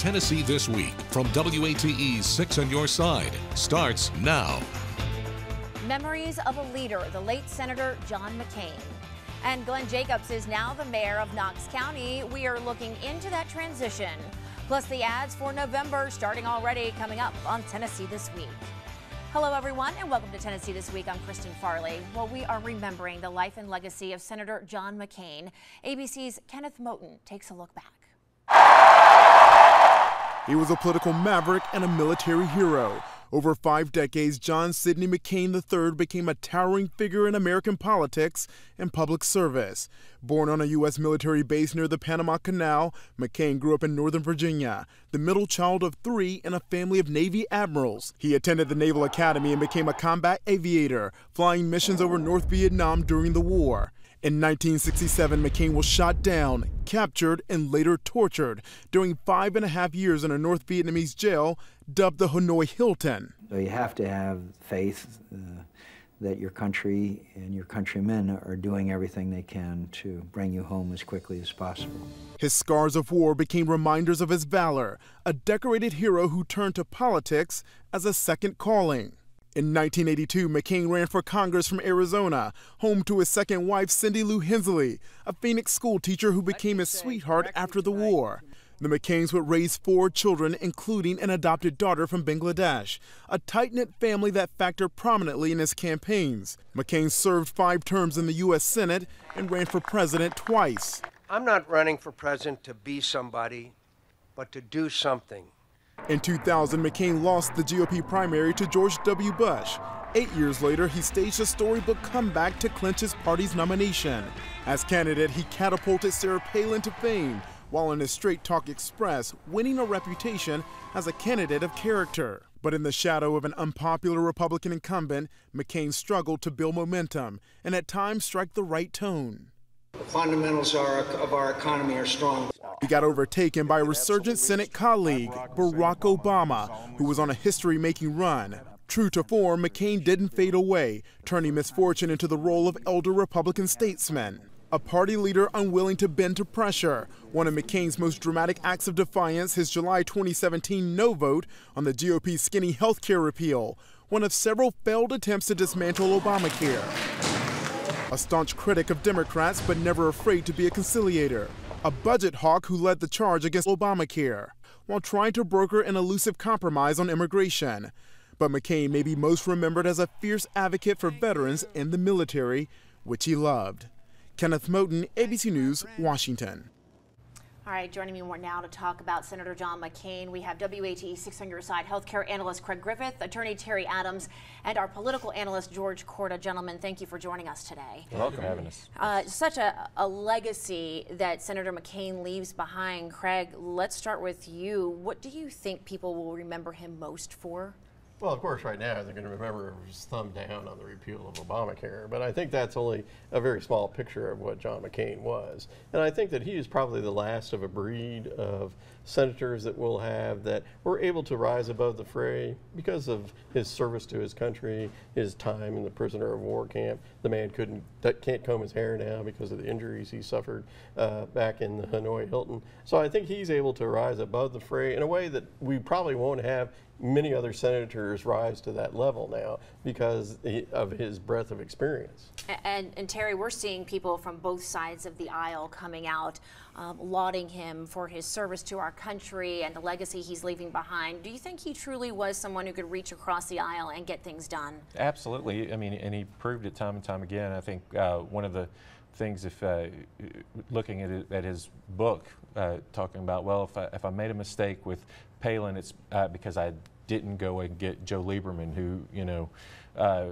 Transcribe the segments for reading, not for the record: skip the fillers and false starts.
Tennessee This Week from WATE's 6 on Your Side starts now. Memories of a leader, the late Senator John McCain. And Glenn Jacobs is now the mayor of Knox County. We are looking into that transition. Plus the ads for November starting already, coming up on Tennessee This Week. Hello, everyone, and welcome to Tennessee This Week. I'm Kristen Farley. Well, we are remembering the life and legacy of Senator John McCain. ABC's Kenneth Moten takes a look back. He was a political maverick and a military hero. Over 5 decades, John Sidney McCain III became a towering figure in American politics and public service. Born on a U.S. military base near the Panama Canal, McCain grew up in Northern Virginia, the middle child of 3 in a family of Navy admirals. He attended the Naval Academy and became a combat aviator, flying missions over North Vietnam during the war. In 1967, McCain was shot down, captured, and later tortured during 5.5 years in a North Vietnamese jail dubbed the Hanoi Hilton. So you have to have faith that your country and your countrymen are doing everything they can to bring you home as quickly as possible. His scars of war became reminders of his valor, a decorated hero who turned to politics as a second calling. In 1982, McCain ran for Congress from Arizona, home to his second wife, Cindy Lou Hensley, a Phoenix school teacher who became his sweetheart after the war. The McCains would raise 4 children, including an adopted daughter from Bangladesh, a tight-knit family that factored prominently in his campaigns. McCain served 5 terms in the U.S. Senate and ran for president twice. I'm not running for president to be somebody, but to do something. In 2000, McCain lost the GOP primary to George W. Bush. 8 years later, he staged a storybook comeback to clinch his party's nomination. As candidate, he catapulted Sarah Palin to fame, while in his Straight Talk Express, winning a reputation as a candidate of character. But in the shadow of an unpopular Republican incumbent, McCain struggled to build momentum and at times strike the right tone. The fundamentals of our economy are strong. He got overtaken by a resurgent Senate colleague, Barack Obama, who was on a history-making run. True to form, McCain didn't fade away, turning misfortune into the role of elder Republican statesman. A party leader unwilling to bend to pressure. One of McCain's most dramatic acts of defiance, his July 2017 no vote on the GOP's skinny health care repeal. One of several failed attempts to dismantle Obamacare. A staunch critic of Democrats, but never afraid to be a conciliator. A budget hawk who led the charge against Obamacare, while trying to broker an elusive compromise on immigration. But McCain may be most remembered as a fierce advocate for veterans and the military, which he loved. Kenneth Moten, ABC News, Washington. All right, joining me more now to talk about Senator John McCain, we have WATE 6 on Your Side healthcare analyst Craig Griffith, attorney Terry Adams, and our political analyst George Corda. Gentlemen, thank you for joining us today. You're welcome for having us. Such a legacy that Senator McCain leaves behind. Craig, let's start with you. What do you think people will remember him most for? Well, of course, right now they're going to remember his thumb down on the repeal of Obamacare, but I think that's only a very small picture of what John McCain was. And I think that he is probably the last of a breed of senators that we'll have that were able to rise above the fray because of his service to his country, his time in the prisoner of war camp. The man can't comb his hair now because of the injuries he suffered back in the Hanoi Hilton. So I think he's able to rise above the fray in a way that we probably won't have many other senators rise to that level now because of his breadth of experience. And Terry, we're seeing people from both sides of the aisle coming out lauding him for his service to our country and the legacy he's leaving behind. Do you think he truly was someone who could reach across the aisle and get things done? Absolutely. I mean, and he proved it time and time again. I think one of the things, if looking at his book, talking about, well, if I made a mistake with Palin, it's because I didn't go and get Joe Lieberman, who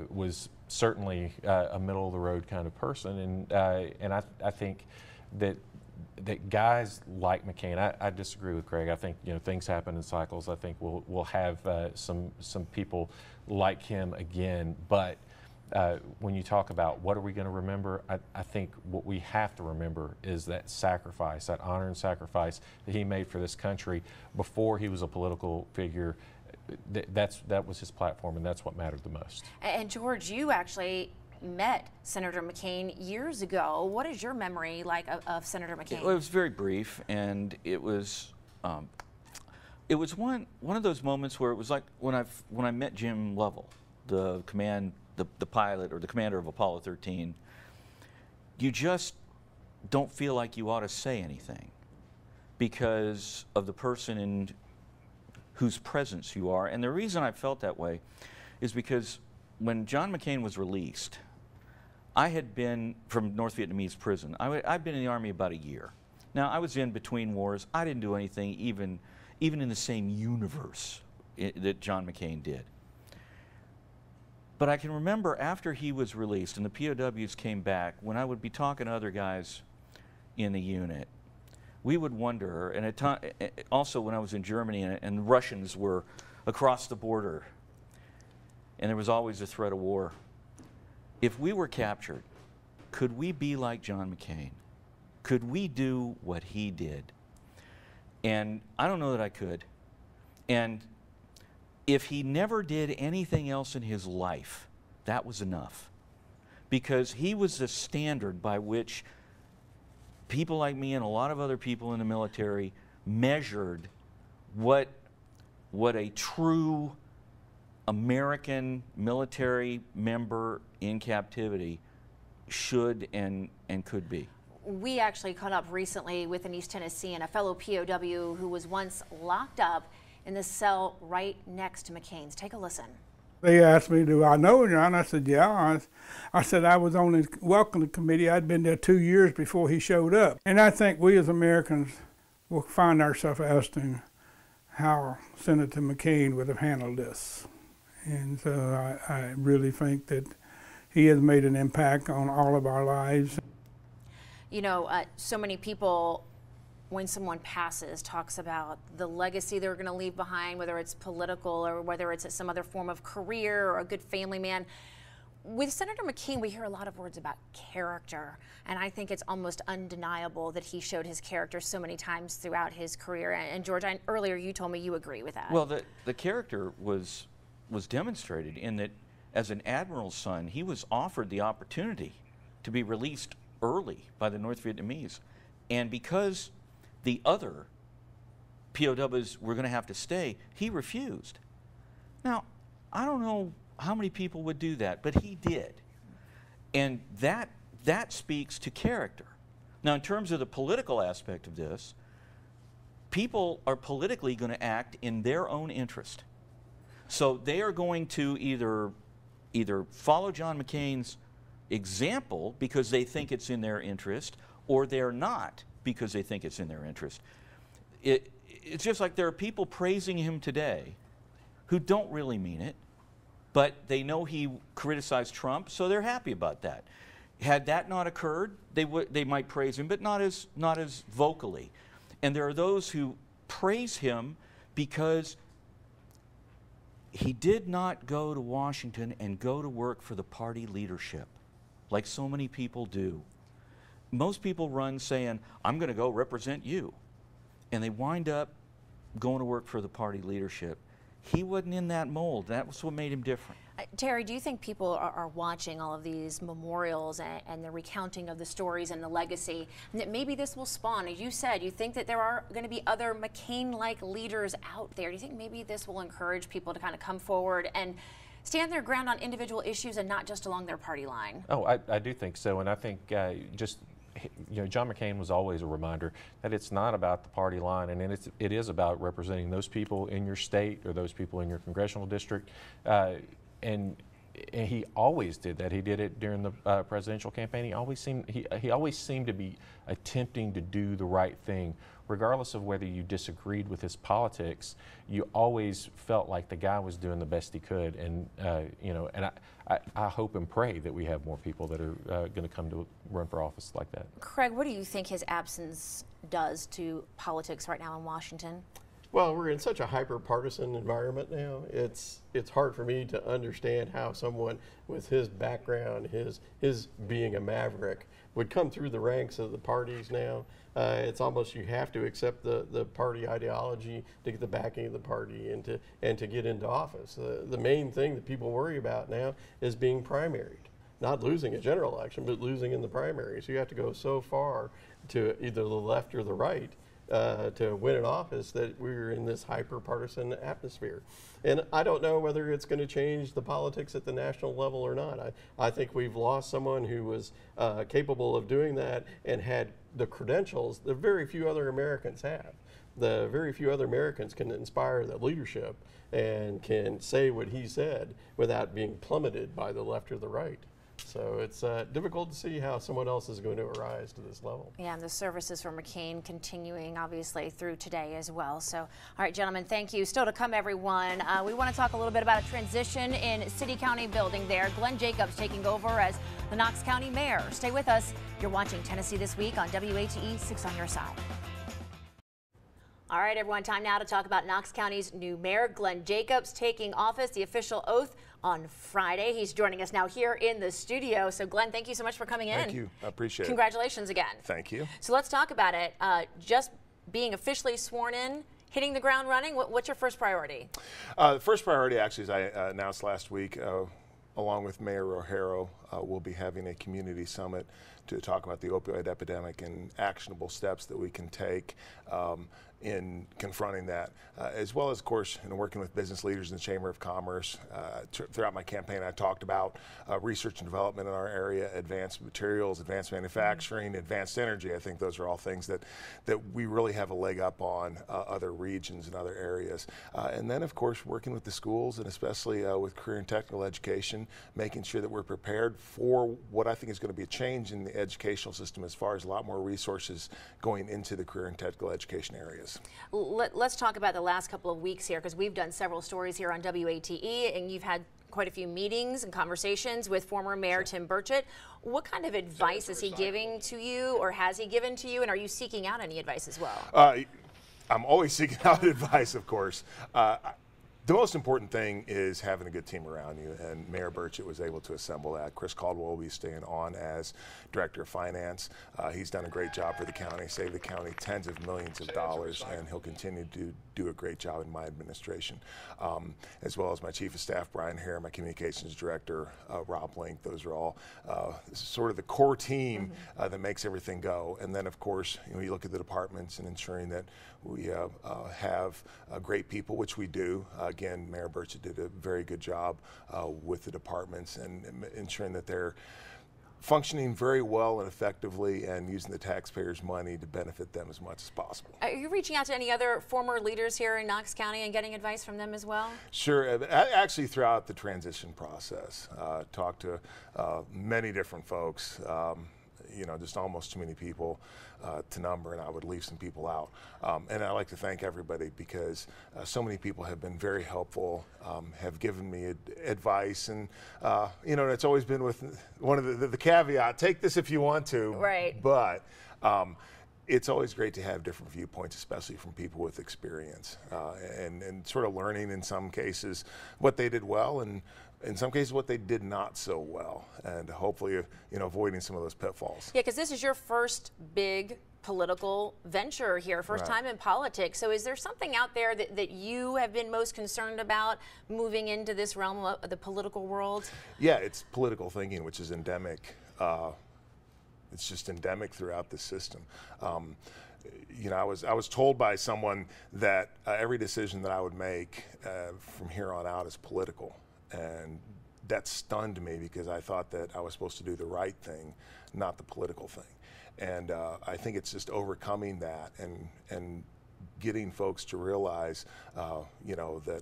was certainly a middle of the road kind of person, and I think that guys like McCain, I disagree with Craig. I think things happen in cycles. I think we'll have some people like him again, but when you talk about what are we going to remember, I think what we have to remember is that sacrifice, that honor and sacrifice that he made for this country before he was a political figure. That was his platform, and that's what mattered the most. And George, you actually met Senator McCain years ago. What is your memory like of Senator McCain? It was very brief, and it was it was one of those moments where it was like when I met Jim Lovell, the pilot or the commander of Apollo 13. You just don't feel like you ought to say anything because of the person in whose presence you are. And the reason I felt that way is because when John McCain was released, I had been from North Vietnamese prison. I'd been in the Army about a year. Now, I was in between wars. I didn't do anything even in the same universe that John McCain did. But I can remember after he was released and the POWs came back, when I would be talking to other guys in the unit, we would wonder, and also when I was in Germany and Russians were across the border, and there was always a threat of war, if we were captured, could we be like John McCain? Could we do what he did? And I don't know that I could. And if he never did anything else in his life, that was enough. Because he was the standard by which people like me and a lot of other people in the military measured what a true American military member in captivity should and could be. We actually caught up recently with an East Tennessean, a fellow POW who was once locked up in the cell right next to McCain's. Take a listen. They asked me, do I know John? I said, yeah. I said I was on his welcome committee. I'd been there 2 years before he showed up. And I think we as Americans will find ourselves asking how Senator McCain would have handled this. And so I really think that he has made an impact on all of our lives. You know, so many people, when someone passes, talks about the legacy they're going to leave behind, whether it's political or whether it's some other form of career or a good family man. With Senator McCain, we hear a lot of words about character, and I think it's almost undeniable that he showed his character so many times throughout his career. And George, earlier you told me you agree with that. Well, the character was demonstrated in that as an admiral's son, he was offered the opportunity to be released early by the North Vietnamese. And because the other POWs were going to have to stay, he refused. Now, I don't know how many people would do that, but he did. And that speaks to character. Now, in terms of the political aspect of this, people are politically going to act in their own interest. So they are going to either follow John McCain's example because they think it's in their interest, or they're not because they think it's in their interest. It's just like there are people praising him today who don't really mean it, but they know he criticized Trump, so they're happy about that. Had that not occurred, they might praise him, but not as vocally. And there are those who praise him because he did not go to Washington and go to work for the party leadership, like so many people do. Most people run saying, I'm going to go represent you. And they wind up going to work for the party leadership. He wasn't in that mold. That was what made him different. Terry, do you think people are watching all of these memorials and the recounting of the stories and the legacy, and that maybe this will spawn, as you said, you think that there are going to be other McCain-like leaders out there? Do you think maybe this will encourage people to kind of come forward and stand their ground on individual issues and not just along their party line? Oh, I do think so, and I think John McCain was always a reminder that it's not about the party line, and it is about representing those people in your state or those people in your congressional district. And he always did that. He did it during the presidential campaign. He always seemed to be attempting to do the right thing, regardless of whether you disagreed with his politics. You always felt like the guy was doing the best he could, and I hope and pray that we have more people that are going to come to run for office like that. Craig, what do you think his absence does to politics right now in Washington? Well, we're in such a hyper-partisan environment now. It's hard for me to understand how someone with his background, his being a maverick, would come through the ranks of the parties now. It's almost you have to accept the party ideology to get the backing of the party and to get into office. The main thing that people worry about now is being primaried. Not losing a general election, but losing in the primary. So you have to go so far to either the left or the right to win an office that we're in this hyper-partisan atmosphere. And I don't know whether it's going to change the politics at the national level or not. I think we've lost someone who was capable of doing that and had the credentials that very few other Americans have. The very few other Americans can inspire the leadership and can say what he said without being plummeted by the left or the right. So it's difficult to see how someone else is going to arise to this level. Yeah, and the services for McCain continuing obviously through today as well. So, all right, gentlemen, thank you. Still to come, everyone. We want to talk a little bit about a transition in city-county building there. Glenn Jacobs taking over as the Knox County mayor. Stay with us. You're watching Tennessee This Week on WATE 6 on your side. All right, everyone, time now to talk about Knox County's new mayor, Glenn Jacobs, taking office, the official oath on Friday. He's joining us now here in the studio. So, Glenn, thank you so much for coming in. Thank you. I appreciate it. Congratulations again. Thank you. So let's talk about it. Just being officially sworn in, hitting the ground running, what's your first priority? The first priority, actually, as I announced last week, along with Mayor O'Hara, we'll be having a community summit to talk about the opioid epidemic and actionable steps that we can take in confronting that, as well as, of course, working with business leaders in the Chamber of Commerce. Throughout my campaign, I talked about research and development in our area, advanced materials, advanced manufacturing, advanced energy. I think those are all things that we really have a leg up on other regions and other areas. And then, of course, working with the schools and especially with career and technical education, making sure that we're prepared for what I think is going to be a change in the educational system as far as a lot more resources going into the career and technical education areas. Let's talk about the last couple of weeks here, because we've done several stories here on WATE, and you've had quite a few meetings and conversations with former Mayor Tim Burchett. What kind of advice is he giving to you, or has he given to you, and are you seeking out any advice as well? I'm always seeking out advice, of course. The most important thing is having a good team around you, and Mayor Burchett was able to assemble that. Chris Caldwell will be staying on as Director of Finance. He's done a great job for the county, saved the county tens of millions of dollars, and he'll continue to do a great job in my administration. As well as my Chief of Staff, Brian Hare, my Communications Director, Rob Link. Those are all sort of the core team that makes everything go. And then, of course, you look at the departments and ensuring that we have great people, which we do. Again, Mayor Burchett did a very good job with the departments and ensuring that they're functioning very well and effectively and using the taxpayers' money to benefit them as much as possible. Are you reaching out to any other former leaders here in Knox County and getting advice from them as well? Sure. Actually, throughout the transition process, talked to many different folks. Just almost too many people to number, and I would leave some people out. And I'd like to thank everybody because so many people have been very helpful, have given me advice, and it's always been with one of the caveat, take this if you want to. Right. But it's always great to have different viewpoints, especially from people with experience, and sort of learning in some cases what they did well, and in some cases what they did not so well, and hopefully avoiding some of those pitfalls. Yeah, because this is your first big political venture here, first time in politics. So is there something out there that you have been most concerned about moving into this realm of the political world? Yeah, it's political thinking, which is endemic. It's just endemic throughout the system. I was told by someone that every decision that I would make from here on out is political. And that stunned me because I thought that I was supposed to do the right thing, not the political thing. And I think it's just overcoming that and getting folks to realize, that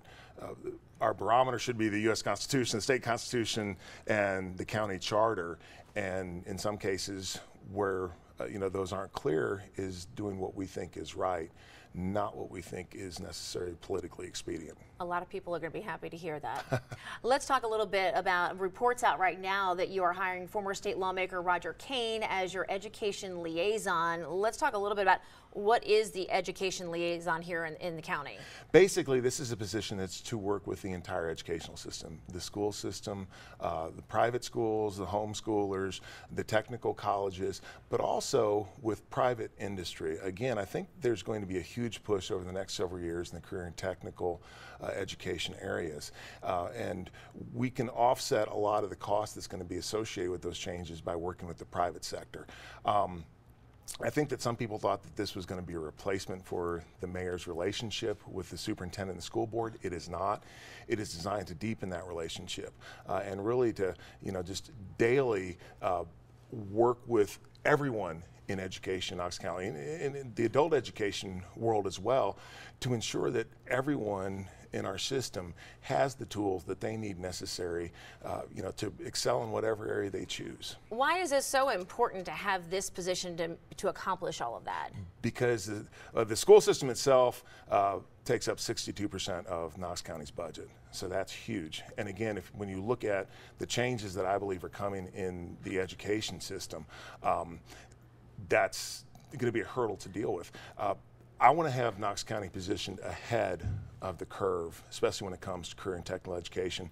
our barometer should be the U.S. Constitution, the state constitution, and the county charter. And in some cases where those aren't clear, is doing what we think is right, not what we think is necessarily politically expedient. A lot of people are going to be happy to hear that. Let's talk a little bit about reports out right now that you are hiring former state lawmaker Roger Kane as your education liaison. Let's talk a little bit about what is the education liaison here in the county? Basically, this is a position that's to work with the entire educational system, the school system, the private schools, the homeschoolers, the technical colleges, but also with private industry. Again, I think there's going to be a huge push over the next several years in the career and technical education areas. And we can offset a lot of the cost that's going to be associated with those changes by working with the private sector. I think that some people thought that this was going to be a replacement for the mayor's relationship with the superintendent and the school board. It is not. It is designed to deepen that relationship and really to, just daily work with everyone in education in Knox County and in the adult education world as well, to ensure that everyone in our system has the tools that they need necessary, to excel in whatever area they choose. Why is it so important to have this position to accomplish all of that? Because the school system itself takes up 62% of Knox County's budget. So that's huge. And again, when you look at the changes that I believe are coming in the education system, that's going to be a hurdle to deal with. I want to have Knox County positioned ahead of the curve, especially when it comes to career and technical education,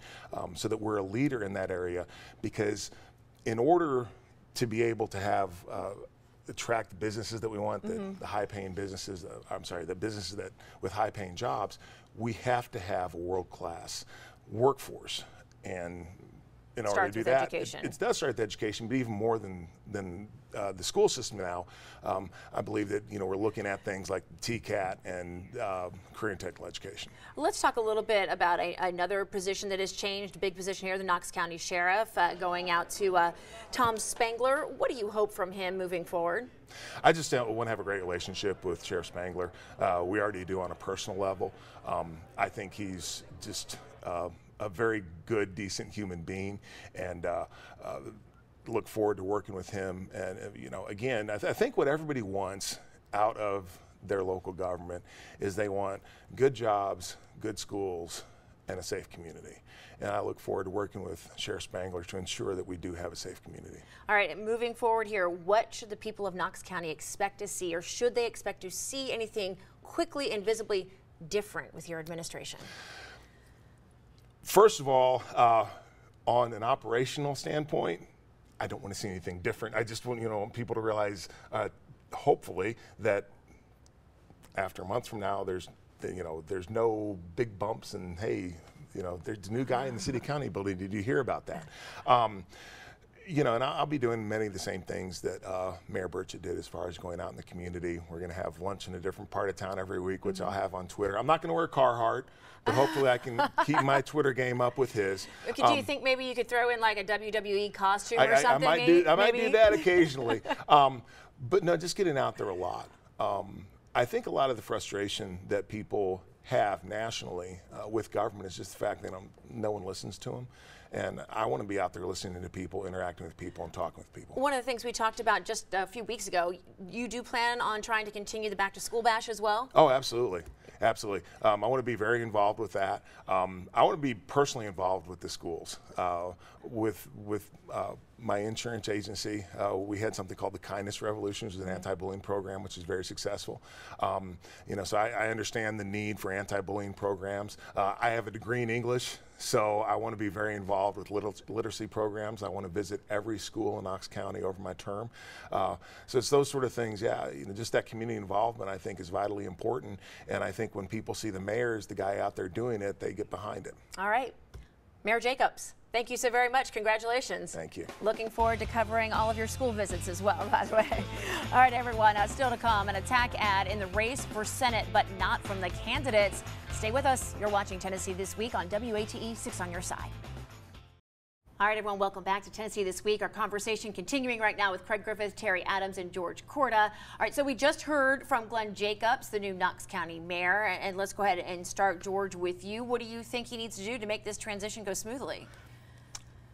so that we're a leader in that area, because in order to be able to have attract the businesses that we want, the high-paying businesses, the businesses that with high-paying jobs, we have to have a world-class workforce. And in order to do that, it does start with education, but even more than the school system now, I believe that we're looking at things like TCAT and career and technical education. Let's talk a little bit about another position that has changed, a big position here, the Knox County Sheriff, going out to Tom Spangler. What do you hope from him moving forward? I just want to have a great relationship with Sheriff Spangler. We already do on a personal level. I think he's just a very good, decent human being, and look forward to working with him. And again, I think what everybody wants out of their local government is they want good jobs, good schools, and a safe community. And I look forward to working with Sheriff Spangler to ensure that we do have a safe community. All right, moving forward here, what should the people of Knox County expect to see, or should they expect to see anything quickly and visibly different with your administration? First of all, on an operational standpoint, I don't want to see anything different. I just want people to realize, hopefully, that after a month from now, there's no big bumps and hey, there's a new guy in the city county building. Did you hear about that? And I'll be doing many of the same things that Mayor Burchett did as far as going out in the community. We're going to have lunch in a different part of town every week, which I'll have on Twitter. I'm not going to wear Carhartt, but hopefully I can keep my Twitter game up with his. Do you think maybe you could throw in like a WWE costume or something? I might do that occasionally. But no, just getting out there a lot. I think a lot of the frustration that people have nationally with government is just the fact that no one listens to them. And I want to be out there listening to people, interacting with people, and talking with people. One of the things we talked about just a few weeks ago, you do plan on trying to continue the Back to School Bash as well? Oh, absolutely. Absolutely. I want to be very involved with that. I want to be personally involved with the schools. With my insurance agency, we had something called the Kindness Revolution, which is an anti-bullying program, which is very successful. So I understand the need for anti-bullying programs. I have a degree in English, so I want to be very involved with literacy programs. I want to visit every school in Knox County over my term. So it's those sort of things, just that community involvement I think is vitally important. And I think when people see the mayor as the guy out there doing it, they get behind it. All right. Mayor Jacobs, thank you so very much. Congratulations. Thank you. Looking forward to covering all of your school visits as well, by the way. All right, everyone, still to come, an attack ad in the race for Senate, but not from the candidates. Stay with us. You're watching Tennessee This Week on WATE 6 on your side. All right, everyone, welcome back to Tennessee This Week. Our conversation continuing right now with Craig Griffith, Terry Adams, and George Corda. All right, so we just heard from Glenn Jacobs, the new Knox County mayor, and let's go ahead and start, George, with you. What do you think he needs to do to make this transition go smoothly?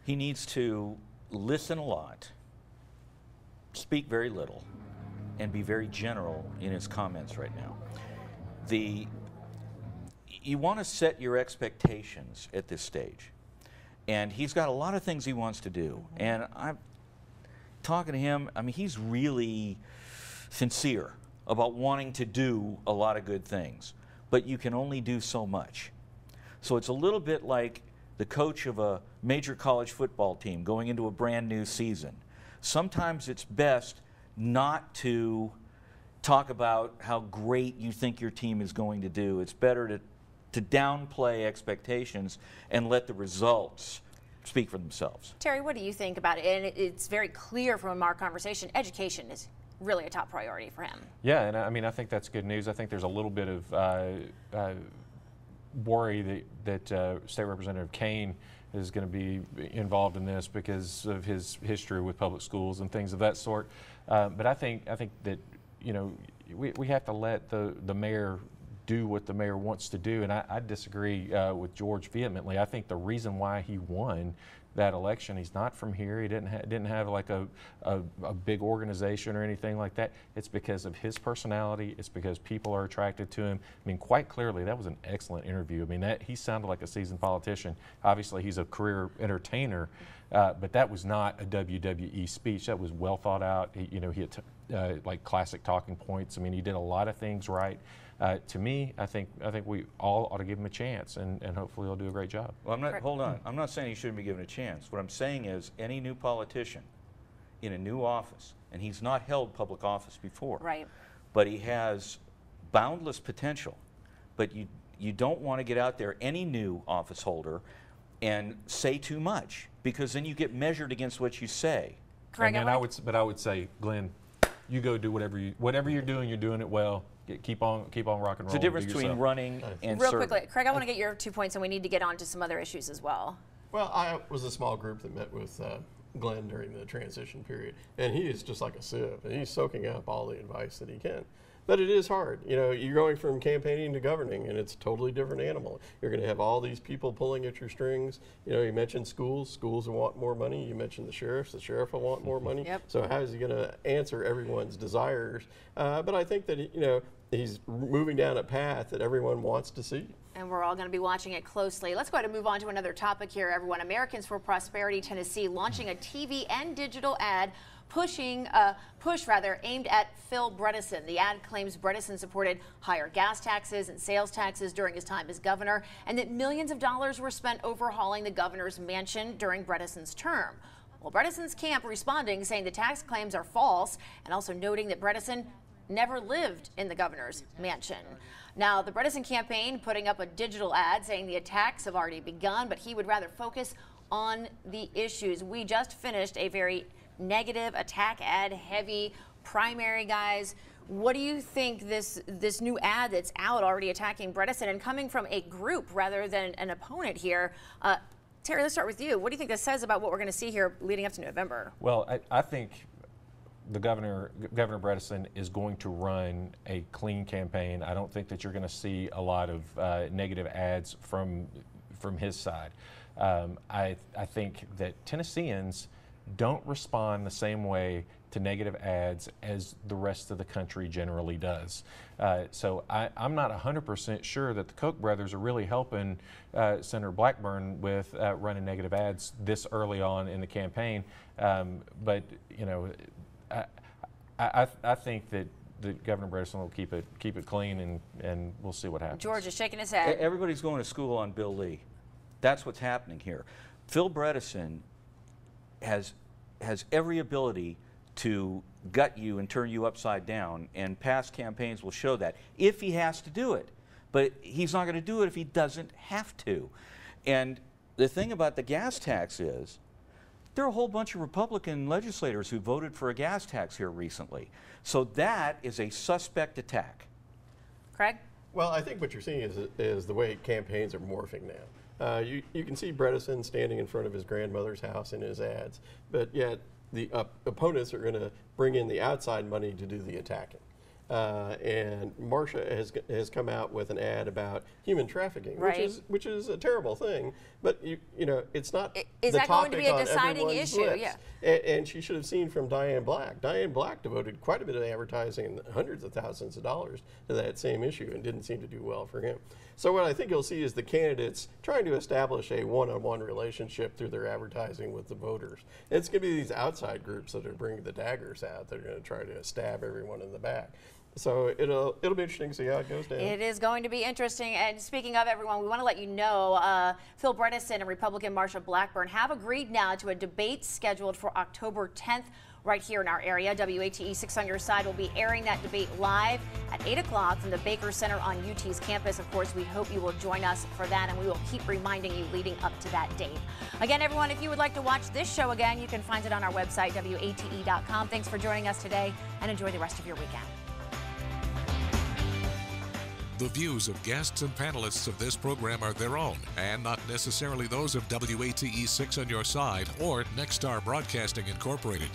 He needs to listen a lot, speak very little, and be very general in his comments right now. You want to set your expectations at this stage. And he's got a lot of things he wants to do. And I'm talking to him, I mean, he's really sincere about wanting to do a lot of good things. But you can only do so much. So it's a little bit like the coach of a major college football team going into a brand new season. Sometimes it's best not to talk about how great you think your team is going to do. It's better to downplay expectations and let the results speak for themselves. Terry, what do you think about it? And it's very clear from our conversation, education is really a top priority for him. Yeah, and I mean, I think that's good news. I think there's a little bit of worry that State Representative Kane is going to be involved in this because of his history with public schools and things of that sort. But I think that, you know, we have to let the mayor do what the mayor wants to do, and I disagree with George vehemently. I think the reason why he won that election, he's not from here. He didn't have like a big organization or anything like that. It's because of his personality. It's because people are attracted to him. I mean, quite clearly, that was an excellent interview. I mean, he sounded like a seasoned politician. Obviously, he's a career entertainer, but that was not a WWE speech. That was well thought out. He had like classic talking points. I mean, he did a lot of things right. To me, I think we all ought to give him a chance, and hopefully he'll do a great job. Well, hold on. I'm not saying he shouldn't be given a chance. What I'm saying is any new politician in a new office, and he's not held public office before, right? But he has boundless potential. But you don't want to get out there, any new office holder, and say too much, because then you get measured against what you say. Craig, and I would say, Glenn, you go do whatever you're doing it well. Keep on rocking and rolling. It's a difference between running and Real quickly, Craig, I want to get your 2 points, and we need to get on to some other issues as well. Well, I was a small group that met with Glenn during the transition period, and he is just like a sieve, and he's soaking up all the advice that he can. But it is hard. You know, you're going from campaigning to governing, and it's a totally different animal. You're going to have all these people pulling at your strings. You know, you mentioned schools. Schools will want more money. You mentioned the sheriff. The sheriff will want more money. Yep. So how is he going to answer everyone's desires? But I think that, you know, he's moving down a path that everyone wants to see. And we're all going to be watching it closely. Let's go ahead and move on to another topic here, everyone. Americans for Prosperity Tennessee launching a TV and digital ad push aimed at Phil Bredesen. The ad claims Bredesen supported higher gas taxes and sales taxes during his time as governor, and that millions of dollars were spent overhauling the governor's mansion during Bredesen's term. Well, Bredesen's camp responding, saying the tax claims are false, and also noting that Bredesen never lived in the governor's mansion. Now, the Bredesen campaign putting up a digital ad saying the attacks have already begun, but he would rather focus on the issues. We just finished a very negative, attack ad heavy primary, guys. What do you think this new ad that's out already attacking Bredesen and coming from a group rather than an opponent here? Terry, let's start with you. What do you think this says about what we're going to see here leading up to November? Well, I think the Governor Bredesen is going to run a clean campaign. I don't think that you're going to see a lot of negative ads from his side. I think that Tennesseans don't respond the same way to negative ads as the rest of the country generally does. So I'm not 100% sure that the Koch brothers are really helping Senator Blackburn with running negative ads this early on in the campaign. But you know, I think that Governor Bredesen will keep it clean, and we'll see what happens. George is shaking his head. Everybody's going to school on Bill Lee. That's what's happening here. Phil Bredesen has every ability to gut you and turn you upside down, and past campaigns will show that, if he has to do it. But he's not going to do it if he doesn't have to. And the thing about the gas tax is, there are a whole bunch of Republican legislators who voted for a gas tax here recently. So that is a suspect attack. Craig? Well, I think what you're seeing is the way campaigns are morphing now. You can see Bredesen standing in front of his grandmother's house in his ads, but yet the opponents are going to bring in the outside money to do the attacking. And Marcia has come out with an ad about human trafficking, right, which is a terrible thing. But you know, it's not is the that topic going to be a on deciding everyone's issue? lips. Yeah. And she should have seen from Diane Black. Diane Black devoted quite a bit of advertising and hundreds of thousands of dollars to that same issue, and didn't seem to do well for him. So what I think you'll see is the candidates trying to establish a one-on-one relationship through their advertising with the voters. And it's going to be these outside groups that are bringing the daggers out. They're going to try to stab everyone in the back. So it'll be interesting to see how it goes down. It is going to be interesting. And speaking of everyone, we want to let you know Phil Bredesen and Republican Marsha Blackburn have agreed now to a debate scheduled for October 10th. right here in our area. WATE 6 on Your Side will be airing that debate live at 8 o'clock from the Baker Center on UT's campus. Of course, we hope you will join us for that, and we will keep reminding you leading up to that date. Again, everyone, if you would like to watch this show again, you can find it on our website, WATE.com. Thanks for joining us today, and enjoy the rest of your weekend. The views of guests and panelists of this program are their own and not necessarily those of WATE 6 on Your Side or Nexstar Broadcasting Incorporated.